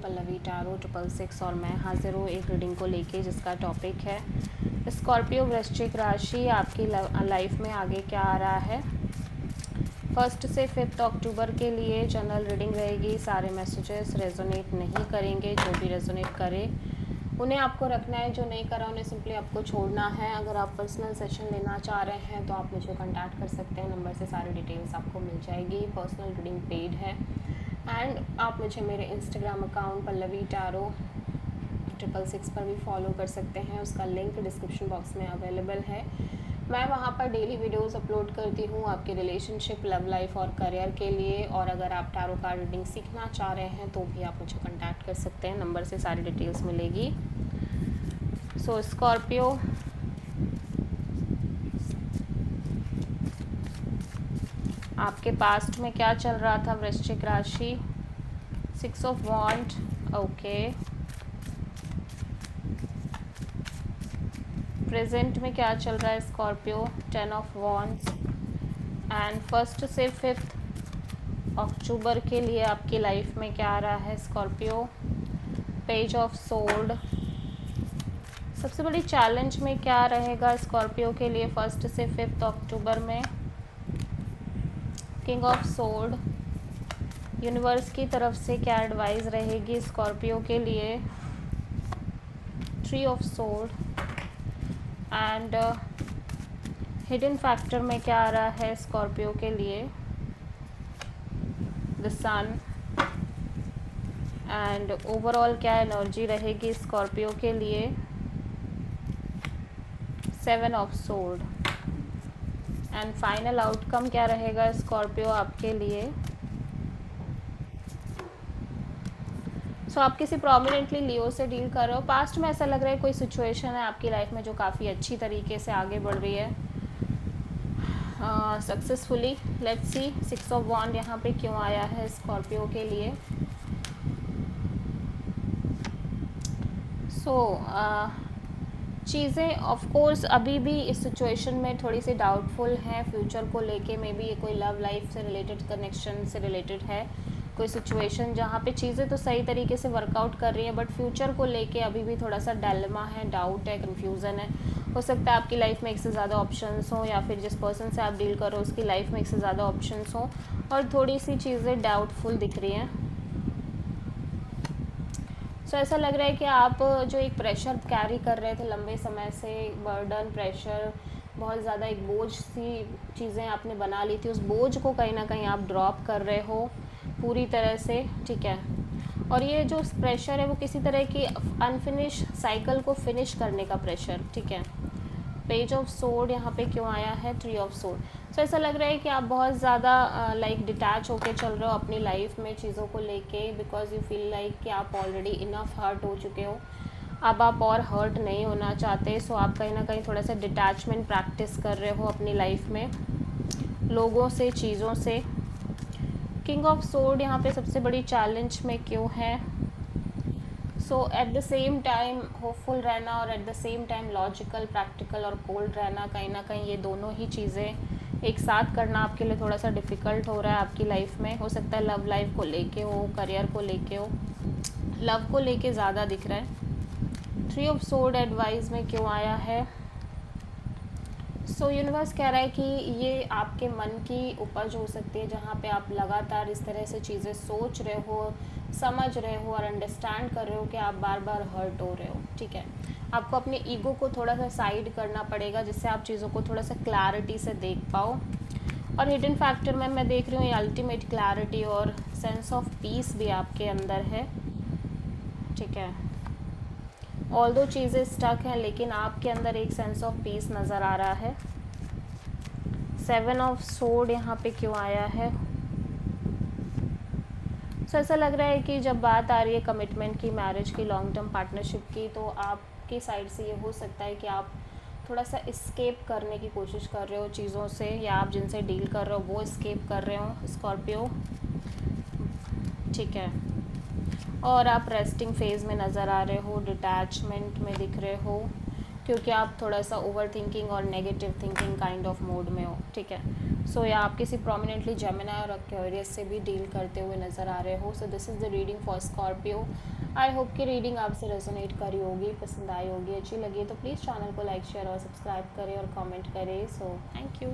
Pallavi tarot 666 और मैं हाजिर हूँ एक रीडिंग को लेके जिसका टॉपिक है स्कॉर्पियो वृश्चिक राशि आपकी लाइफ में आगे क्या आ रहा है। 1 से 5 अक्टूबर के लिए जनरल रीडिंग रहेगी। सारे मैसेजेस रेजोनेट नहीं करेंगे, जो भी रेजोनेट करे उन्हें आपको रखना है, जो नहीं करा उन्हें सिंपली आपको छोड़ना है। अगर आप पर्सनल सेशन लेना चाह रहे हैं तो आप मुझे कांटेक्ट कर सकते हैं, नंबर से सारी डिटेल्स आपको मिल जाएगी। पर्सनल रीडिंग पेड है एंड आप मुझे मेरे इंस्टाग्राम अकाउंट पल्लवी टैरो 666 पर भी फॉलो कर सकते हैं, उसका लिंक डिस्क्रिप्शन बॉक्स में अवेलेबल है। मैं वहाँ पर डेली वीडियोस अपलोड करती हूँ आपके रिलेशनशिप, लव लाइफ और करियर के लिए। और अगर आप टैरो कार्ड रीडिंग सीखना चाह रहे हैं तो भी आप मुझे कांटेक्ट कर सकते हैं, नंबर से सारी डिटेल्स मिलेगी। सो स्कॉर्पियो, आपके पास्ट में क्या चल रहा था वृश्चिक राशि। 6 ऑफ वॉन्ड, ओके। प्रेजेंट में क्या चल रहा है स्कॉर्पियो। 10 ऑफ वॉन्ड्स एंड 1 से 5 अक्टूबर के लिए आपकी लाइफ में क्या आ रहा है स्कॉर्पियो। पेज ऑफ सोर्ड, सबसे बड़ी चैलेंज में क्या रहेगा स्कॉर्पियो के लिए 1 से 5 अक्टूबर में। किंग ऑफ सोर्ड, यूनिवर्स की तरफ से क्या एडवाइस रहेगी स्कॉर्पियो के लिए। 3 of sword and hidden factor में क्या आ रहा है स्कॉर्पियो के लिए। द सन एंड ओवरऑल क्या एनर्जी रहेगी स्कॉर्पियो के लिए। 7 of sword and final outcome क्या रहेगा स्कॉर्पियो आपके लिए। सो आप किसी प्रोमिनेंटली लियो से डील कर रहे हो। पास्ट में ऐसा लग रहा है कोई सिचुएशन है आपकी लाइफ में जो काफ़ी अच्छी तरीके से आगे बढ़ रही है सक्सेसफुली। लेट्स सी 6 ऑफ वॉन्ड यहाँ पे क्यों आया है स्कॉर्पियो के लिए। चीज़ें ऑफ कोर्स अभी भी इस सिचुएशन में थोड़ी सी डाउटफुल हैं फ्यूचर को लेके। मे बी ये कोई लव लाइफ से रिलेटेड, कनेक्शन से रिलेटेड है कोई सिचुएशन जहाँ पे चीज़ें तो सही तरीके से वर्कआउट कर रही है बट फ्यूचर को लेके अभी भी थोड़ा सा डायलेमा है, डाउट है, कन्फ्यूज़न है। हो सकता है आपकी लाइफ में एक से ज़्यादा ऑप्शंस हों या फिर जिस पर्सन से आप डील करो उसकी लाइफ में एक से ज़्यादा ऑप्शंस हों और थोड़ी सी चीज़ें डाउटफुल दिख रही हैं। सो ऐसा लग रहा है कि आप जो एक प्रेशर कैरी कर रहे थे लंबे समय से, बर्डन, प्रेशर, बहुत ज़्यादा एक बोझ सी चीज़ें आपने बना ली थी, उस बोझ को कहीं ना कहीं आप ड्रॉप कर रहे हो पूरी तरह से, ठीक है। और ये जो प्रेशर है वो किसी तरह की अनफिनिश साइकिल को फिनिश करने का प्रेशर, ठीक है। पेज ऑफ सोर्ड यहाँ पे क्यों आया है। 3 ऑफ सोर्ड। सो ऐसा लग रहा है कि आप बहुत ज़्यादा लाइक डिटैच होके चल रहे हो अपनी लाइफ में चीज़ों को लेके, बिकॉज यू फील लाइक कि आप ऑलरेडी इनफ हर्ट हो चुके हो, अब आप और हर्ट नहीं होना चाहते। सो आप कहीं ना कहीं थोड़ा सा डिटैचमेंट प्रैक्टिस कर रहे हो अपनी लाइफ में लोगों से, चीज़ों से। किंग ऑफ सोर्ड यहाँ पे सबसे बड़ी चैलेंज में क्यों है। So at the same time hopeful रहना और at the same time logical, practical और कोल्ड रहना, कहीं ना कहीं ये दोनों ही चीज़ें एक साथ करना आपके लिए थोड़ा सा डिफ़िकल्ट हो रहा है आपकी लाइफ में। हो सकता है लव लाइफ को लेके हो, करियर को लेके हो, लव को लेके ज़्यादा दिख रहा है। 3 ऑफ सोर्ड एडवाइस में क्यों आया है। सो यूनिवर्स कह रहा है कि ये आपके मन की उपज हो सकती है जहाँ पे आप लगातार इस तरह से चीज़ें सोच रहे हो, समझ रहे हो और अंडरस्टैंड कर रहे हो कि आप बार बार हर्ट हो रहे हो, ठीक है। आपको अपने ईगो को थोड़ा सा साइड करना पड़ेगा जिससे आप चीज़ों को थोड़ा सा क्लैरिटी से देख पाओ। और हिडन फैक्टर में मैं देख रही हूँ ये अल्टीमेट क्लैरिटी और सेंस ऑफ पीस भी आपके अंदर है, ठीक है। ऑल दो चीज़ें स्टक हैं लेकिन आपके अंदर एक सेंस ऑफ पीस नज़र आ रहा है। 7 ऑफ सोर्ड यहाँ पे क्यों आया है। सो ऐसा लग रहा है कि जब बात आ रही है कमिटमेंट की, मैरिज की, लॉन्ग टर्म पार्टनरशिप की, तो आपकी साइड से ये हो सकता है कि आप थोड़ा सा इस्केप करने की कोशिश कर रहे हो चीज़ों से, या आप जिनसे डील कर रहे हो वो इस्केप कर रहे हो स्कॉर्पियो, ठीक है। और आप रेस्टिंग फेज़ में नज़र आ रहे हो, डिटैचमेंट में दिख रहे हो क्योंकि आप थोड़ा सा ओवर थिंकिंग और negative thinking kind of mode में हो, ठीक है। सो या आप किसी प्रोमिनेंटली जेमिनी और एक्वेरियस से भी डील करते हुए नज़र आ रहे हो। So this is the reading for Scorpio. I hope कि रीडिंग आपसे रेजोनेट करी होगी, पसंद आई होगी, अच्छी लगी तो प्लीज़ चैनल को लाइक शेयर और सब्सक्राइब करें और कमेंट करें। So thank you.